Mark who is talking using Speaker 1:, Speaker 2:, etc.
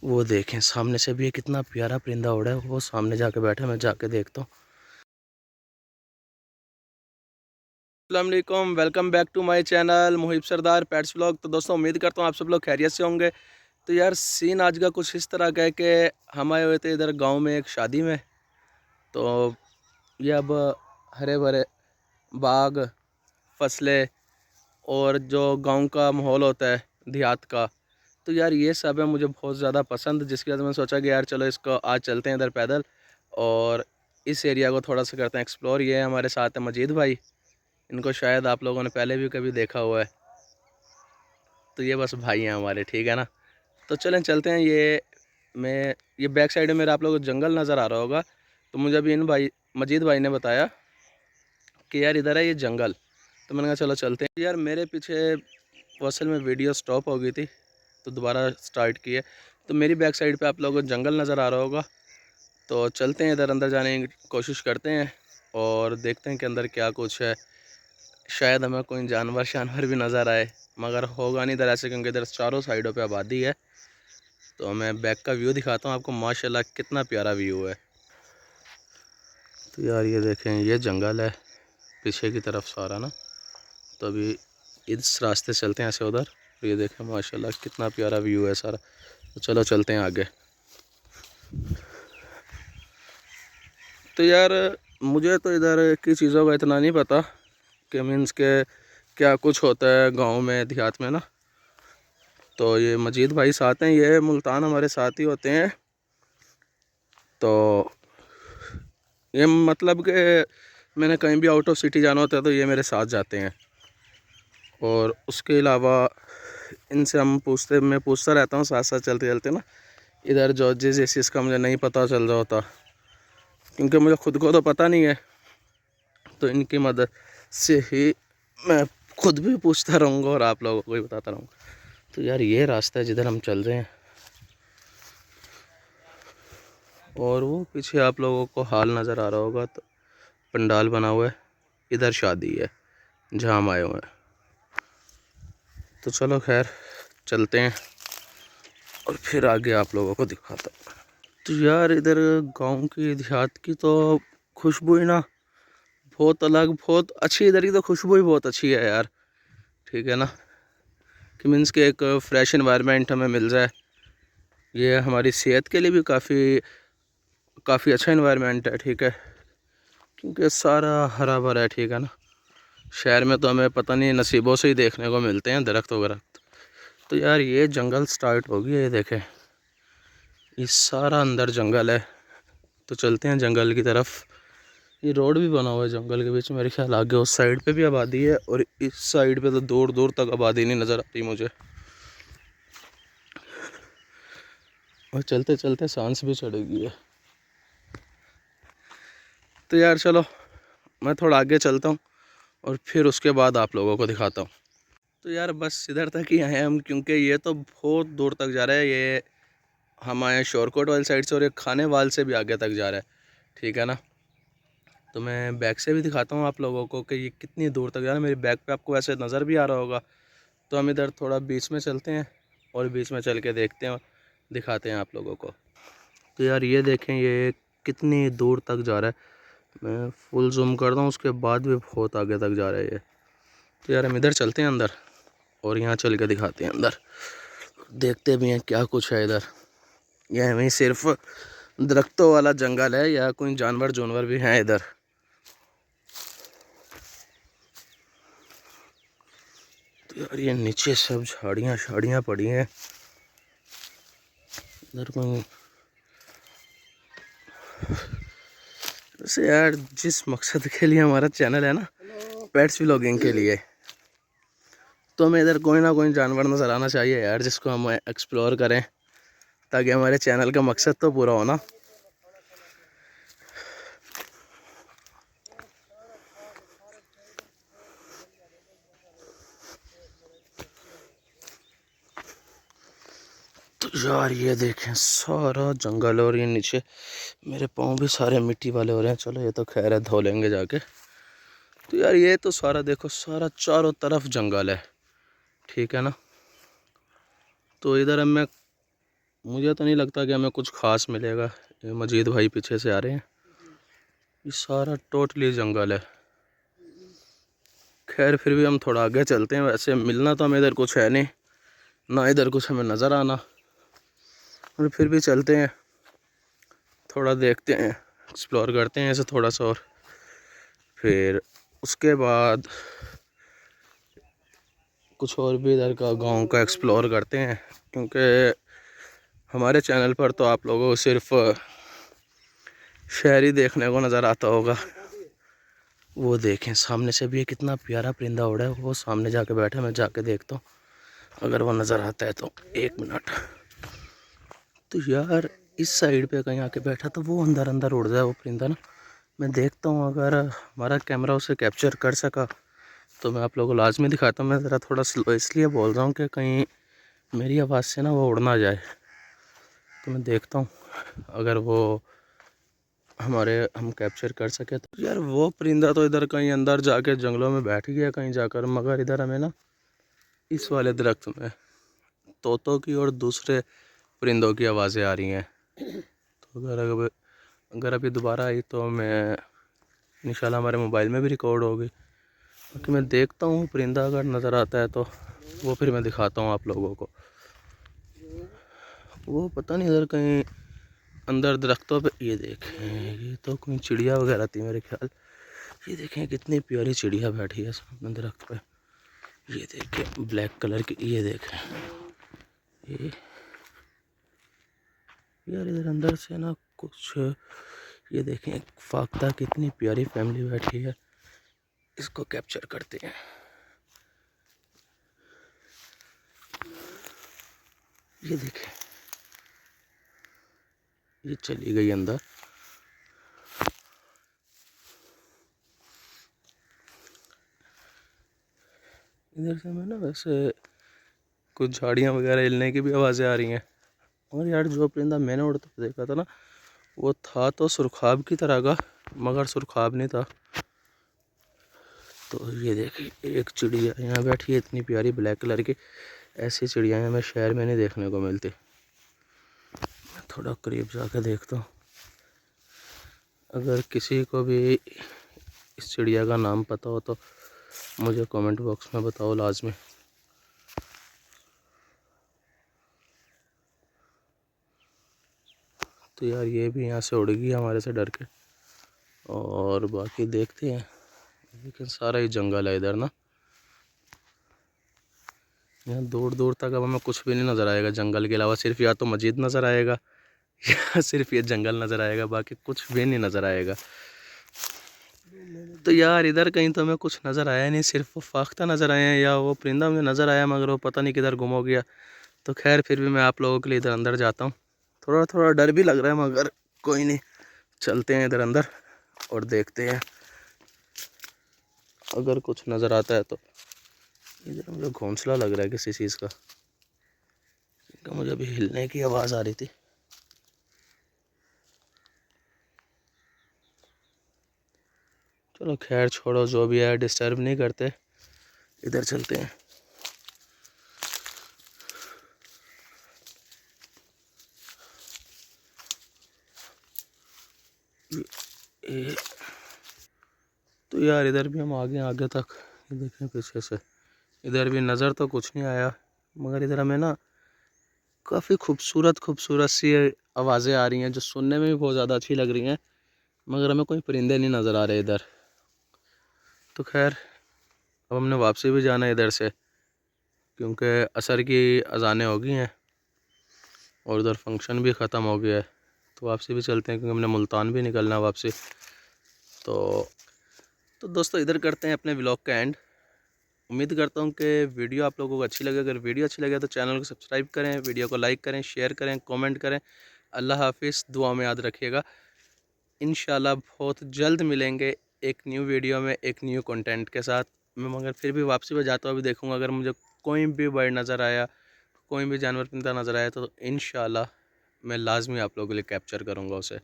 Speaker 1: वो देखें सामने से भी ये कितना प्यारा परिंदा उड़ा है, वो सामने जाके बैठा है, मैं जाके देखता हूँ। अस्सलाम वालेकुम, welcome back to my channel Muhib Sardar pets vlog. तो दोस्तों उम्मीद करता हूँ आप सब लोग खैरियत से होंगे। तो यार सीन आज का कुछ इस तरह का है कि हम आए हुए थे इधर गांव में एक शादी में। तो ये अब हरे भरे बाग, फसलें और जो गांव का माहौल होता है देहात का, तो यार ये सब है मुझे बहुत ज़्यादा पसंद, जिसकी वजह से मैंने सोचा कि यार चलो इसको आज चलते हैं इधर पैदल और इस एरिया को थोड़ा सा करते हैं एक्सप्लोर। ये है हमारे साथ है मजीद भाई, इनको शायद आप लोगों ने पहले भी कभी देखा हुआ है। तो ये बस भाई हैं हमारे, ठीक है ना। तो चलें चलते हैं। ये बैक साइड में मेरा आप लोगों को जंगल नज़र आ रहा होगा। तो मुझे अभी इन भाई मजीद भाई ने बताया कि यार इधर है ये जंगल, तो मैंने कहा चलो चलते हैं। यार मेरे पीछे असल में वीडियो स्टॉप हो गई थी तो दोबारा स्टार्ट की है। तो मेरी बैक साइड पे आप लोगों को जंगल नज़र आ रहा होगा। तो चलते हैं इधर, अंदर जाने की कोशिश करते हैं और देखते हैं कि अंदर क्या कुछ है। शायद हमें कोई जानवर शानवर भी नज़र आए, मगर होगा नहीं इधर ऐसे, क्योंकि इधर चारों साइडों पे आबादी है। तो मैं बैक का व्यू दिखाता हूँ आपको, माशाल्लाह कितना प्यारा व्यू है। तो यार ये देखें, ये जंगल है पीछे की तरफ सारा ना। तो अभी इस रास्ते चलते हैं ऐसे उधर। तो ये देखें माशाल्लाह कितना प्यारा व्यू है सारा। तो चलो चलते हैं आगे। तो यार मुझे तो इधर की चीज़ों का इतना नहीं पता कि मीन्स के क्या कुछ होता है गांव में देहात में ना। तो ये मजीद भाई साथ हैं, ये मुल्तान हमारे साथ ही होते हैं। तो ये मतलब कि मैंने कहीं भी आउट ऑफ सिटी जाना होता है तो ये मेरे साथ जाते हैं। और उसके अलावा इनसे मैं पूछता रहता हूँ साथ साथ चलते चलते ना। इधर जो जिस चीज़ का मुझे नहीं पता चल रहा होता, क्योंकि मुझे खुद को तो पता नहीं है, तो इनकी मदद से ही मैं खुद भी पूछता रहूँगा और आप लोगों को भी बताता रहूँगा। तो यार ये रास्ता है जिधर हम चल रहे हैं, और वो पीछे आप लोगों को हाल नज़र आ रहा होगा, तो पंडाल बना हुआ है, इधर शादी है जहाँ हम आए हुए हैं। तो चलो खैर चलते हैं और फिर आगे आप लोगों को दिखाता हूँ। तो यार इधर गांव की देहात की तो खुशबू ही ना बहुत अलग, बहुत अच्छी। इधर की तो खुशबू ही बहुत अच्छी है यार, ठीक है ना। कि मीन्स के एक फ्रेश एनवायरनमेंट हमें मिल जाए, ये हमारी सेहत के लिए भी काफ़ी अच्छा एनवायरनमेंट है, ठीक है। क्योंकि सारा हरा भरा है, ठीक है ना। शहर में तो हमें पता नहीं नसीबों से ही देखने को मिलते हैं दरख्त वगैरह। तो यार ये जंगल स्टार्ट हो गया, ये देखें ये सारा अंदर जंगल है। तो चलते हैं जंगल की तरफ। ये रोड भी बना हुआ है जंगल के बीच में, मेरे ख्याल आगे उस साइड पे भी आबादी है और इस साइड पे तो दूर दूर तक आबादी नहीं नज़र आती मुझे। और चलते चलते सांस भी चढ़ेगी है। तो यार चलो मैं थोड़ा आगे चलता हूँ और फिर उसके बाद आप लोगों को दिखाता हूँ। तो यार बस इधर तक ही आए हम, क्योंकि ये तो बहुत दूर तक जा रहा है। ये हम आए शोरकोट वाली साइड से और ये खाने वाल से भी आगे तक जा रहा है, ठीक है ना। तो मैं बैक से भी दिखाता हूँ आप लोगों को कि ये कितनी दूर तक जा रहा है। मेरी बैक पे आपको वैसे नज़र भी आ रहा होगा। तो हम इधर थोड़ा बीच में चलते हैं और बीच में चल के देखते हैं और दिखाते हैं आप लोगों को। तो यार ये देखें ये कितनी दूर तक जा रहा है। मैं फुल जूम करता हूँ, उसके बाद भी बहुत आगे तक जा रहा है ये। तो यार हम इधर चलते हैं अंदर और यहाँ चल के दिखाते हैं अंदर, देखते भी हैं क्या कुछ है इधर। यह वहीं सिर्फ दरख्तों वाला जंगल है या कोई जानवर जानवर भी हैं इधर। तो यार ये नीचे सब झाड़ियाँ झाड़ियाँ पड़ी हैं इधर कोई। वैसे यार जिस मकसद के लिए हमारा चैनल है ना, पेट्स व्लॉगिंग के लिए, तो हमें इधर कोई ना कोई जानवर नज़र आना चाहिए यार, जिसको हम एक्सप्लोर करें, ताकि हमारे चैनल का मकसद तो पूरा हो ना। तो यार ये देखें सारा जंगल और ये नीचे मेरे पाँव भी सारे मिट्टी वाले हो रहे हैं। चलो ये तो खैर है, धो लेंगे जाके। तो यार ये तो सारा देखो, सारा चारों तरफ जंगल है, ठीक है ना। तो इधर अब मैं मुझे तो नहीं लगता कि हमें कुछ ख़ास मिलेगा। ये मजीद भाई पीछे से आ रहे हैं। ये सारा टोटली जंगल है। खैर फिर भी हम थोड़ा आगे चलते हैं। वैसे मिलना तो हमें इधर कुछ है नहीं, ना इधर कुछ हमें नज़र आना, और फिर भी चलते हैं, थोड़ा देखते हैं, एक्सप्लोर करते हैं ऐसे थोड़ा सा, और फिर उसके बाद कुछ और भी इधर का गांव का एक्सप्लोर करते हैं। क्योंकि हमारे चैनल पर तो आप लोगों को सिर्फ शहरी देखने को नज़र आता होगा। वो देखें सामने से भी कितना प्यारा परिंदा उड़ा है, वो सामने जाके बैठा, मैं जाके देखता हूँ अगर वो नज़र आता है तो। एक मिनट। तो यार इस साइड पे कहीं आके बैठा तो वो अंदर अंदर उड़ जाए वो परिंदा ना। मैं देखता हूँ अगर हमारा कैमरा उसे कैप्चर कर सका तो मैं आप लोगों को लाजमी दिखाता हूँ। मैं ज़रा थोड़ा स्लो इसलिए बोल रहा हूँ कि कहीं मेरी आवाज़ से ना वो उड़ ना जाए। तो मैं देखता हूँ अगर वो हम कैप्चर कर सके तो। यार वो परिंदा तो इधर कहीं अंदर जाके जंगलों में बैठ गया कहीं जाकर, मगर इधर हमें ना इस वाले दरख्त में तोतों की और दूसरे परिंदों की आवाज़ें आ रही हैं। तो अगर अभी दोबारा आई तो मैं इंशाल्लाह हमारे मोबाइल में भी रिकॉर्ड होगी। बाकी मैं देखता हूँ परिंदा अगर नज़र आता है तो वो फिर मैं दिखाता हूँ आप लोगों को। वो पता नहीं इधर कहीं अंदर दरख्तों पे, ये देखें ये तो कोई चिड़िया वगैरह थी मेरे ख्याल। ये देखें कितनी प्यारी चिड़िया बैठी है सामने दरख्त पे। ये देखें ब्लैक कलर की, ये देखें ये। यार इधर अंदर से ना कुछ, ये देखें फाख्ता कितनी प्यारी फैमिली बैठी है। इसको कैप्चर करते हैं। ये देखें ये चली गई अंदर। इधर से मैं ना वैसे कुछ झाड़ियाँ वगैरह हिलने की भी आवाज़ें आ रही हैं। और यार जो परिंदा मैंने उड़ता हुआ देखा था ना वो था तो सुरखाब की तरह का, मगर सुरखाब नहीं था। तो ये देखिए एक चिड़िया यहाँ बैठी है इतनी प्यारी ब्लैक कलर की। ऐसी चिड़िया हमें शहर में नहीं देखने को मिलती। मैं थोड़ा करीब जाकर देखता हूँ। अगर किसी को भी इस चिड़िया का नाम पता हो तो मुझे कमेंट बॉक्स में बताओ लाजमी। तो यार ये भी यहाँ से उड़ गई हमारे से डर के। और बाकी देखते हैं, लेकिन सारा ही जंगल है इधर ना। यहाँ दूर दूर तक अब हमें कुछ भी नहीं नज़र आएगा जंगल के अलावा। सिर्फ या तो मस्जिद नज़र आएगा या सिर्फ ये जंगल नज़र आएगा, बाकी कुछ भी नहीं नज़र आएगा। तो यार इधर कहीं तो हमें कुछ नज़र आया नहीं, सिर्फ वो फाख्ता नज़र आए हैं या वो परिंदा मुझे नज़र आया, मगर वो पता नहीं किधर गुम हो गया। तो खैर फिर भी मैं आप लोगों के लिए इधर अंदर जाता हूँ। थोड़ा थोड़ा डर भी लग रहा है, मगर कोई नहीं, चलते हैं इधर अंदर और देखते हैं अगर कुछ नज़र आता है तो। इधर मुझे घोंसला लग रहा है किसी चीज़ का, क्योंकि मुझे अभी हिलने की आवाज़ आ रही थी। चलो खैर छोड़ो, जो भी है डिस्टर्ब नहीं करते, इधर चलते हैं। ए, तो यार इधर भी हम आगे आगे तक, ये देखें पीछे से इधर भी नज़र तो कुछ नहीं आया, मगर इधर हमें ना काफ़ी खूबसूरत खूबसूरत सी आवाज़ें आ रही हैं जो सुनने में भी बहुत ज़्यादा अच्छी लग रही हैं, मगर हमें कोई परिंदे नहीं नज़र आ रहे इधर। तो खैर अब हमने वापसी भी जाना है इधर से, क्योंकि असर की अज़ानें हो गई हैं और उधर फंक्शन भी ख़त्म हो गया है। तो वापसी भी चलते हैं, क्योंकि हमने मुल्तान भी निकलना वापसी। तो दोस्तों इधर करते हैं अपने व्लॉग का एंड। उम्मीद करता हूँ कि वीडियो आप लोगों को अच्छी लगे। अगर वीडियो अच्छी लगे तो चैनल को सब्सक्राइब करें, वीडियो को लाइक करें, शेयर करें, कमेंट करें। अल्लाह हाफिज़, दुआ में याद रखिएगा। इंशाल्लाह बहुत जल्द मिलेंगे एक न्यू वीडियो में एक न्यू कंटेंट के साथ। मैं मगर फिर भी वापसी में जाता हुआ भी देखूँगा, अगर मुझे कोई भी बर्ड नज़र आया, कोई भी जानवर परिंदा नज़र आया तो इंशाल्लाह मैं लाजमी आप लोगों के लिए कैप्चर करूँगा उसे।